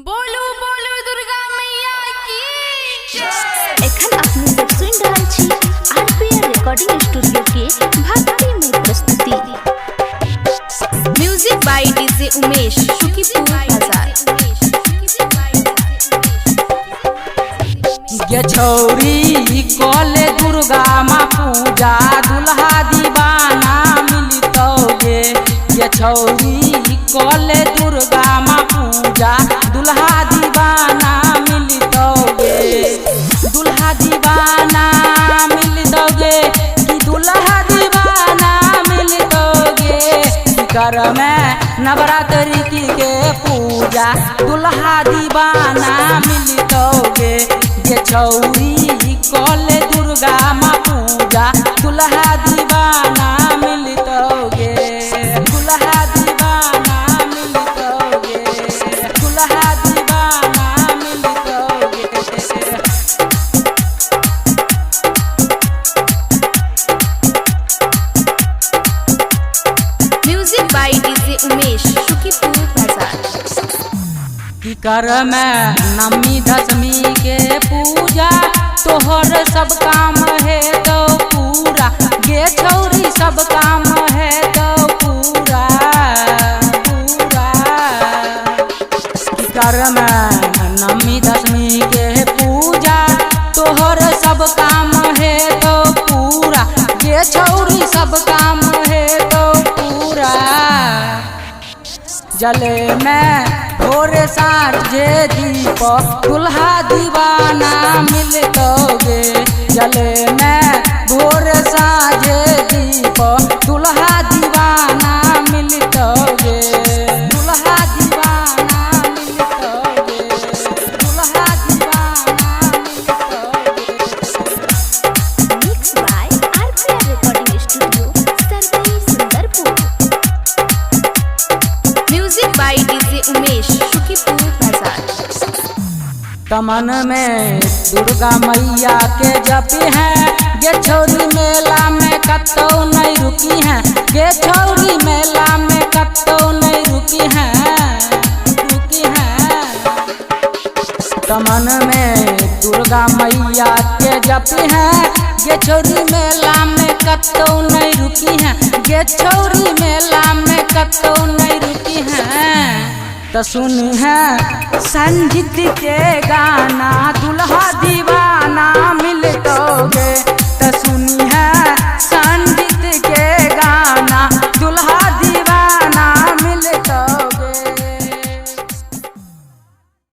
बोलो बोलो दुर्गा मैया की जय। एखन अपने सब सुन रहल छी आरपीआर रिकॉर्डिंग स्टूडियो के भक्तिमय प्रस्तुति। Music by DJ Umesh Shukipur Bazar. गे छौरी कले दुर्गा माँ पूजा दुल्हा दीवाना मिलतौगे। गे छौरी कले दुर्गा माँ पूजा दुल्हा दीवाना मिलतौगे। दुल्हा दीवाना मिलतौगे कि दुल्हा दीवाना मिलतौगे। कर में नवरात्रि के पूजा दुल्हा दीवाना मिलतौगे। गे छौरी कले दुर्गा माँ पूजा दुल्हा दीवाना मिलतौगे। दुल्हा दीवाना मिलतौगे। दुल्हा दीवाना मिलतौगे। Music by DJ Umesh Shukipur Bazar. की कर में नवमी दशमी के पूजा तोहर सब काम है तो पूरा। गे छौरी सब काम है तो पूरा पूरा। की कर में नवमी दशमी के पूजा तोहर सब काम है तो पूरा। गे छौरी सब काम है तो पूरा। जले में भोरे साँझे दीप दुल्हा दीवाना मिलतौगे। जले में भोरे साँझे दीप दुल्हा दीवाना मिलतौगे। दुल्हा दीवाना मिलतौगे। दुल्हा दीवाना मिलतौगे। Mix by RPR recording studio Sarwai Sundarpur. Music by DJ Umesh Shukipur Bazar. तमन में दुर्गा मैया के जपी हैं। गे छौरी मेला में कतौ नहीं रुकी हैं। गे छौरी मेला में कतौ नहीं रुकी हैं। रुकी हैं। तमन में दुर्गा मैया के जपी हैं। गे छौरी मेला में कतौ नहीं रुकी हैं। गे छौरी मेला में कतौ नहीं रुकी हैं। तो सुन है संगीत के गाना दुल्हा दीवाना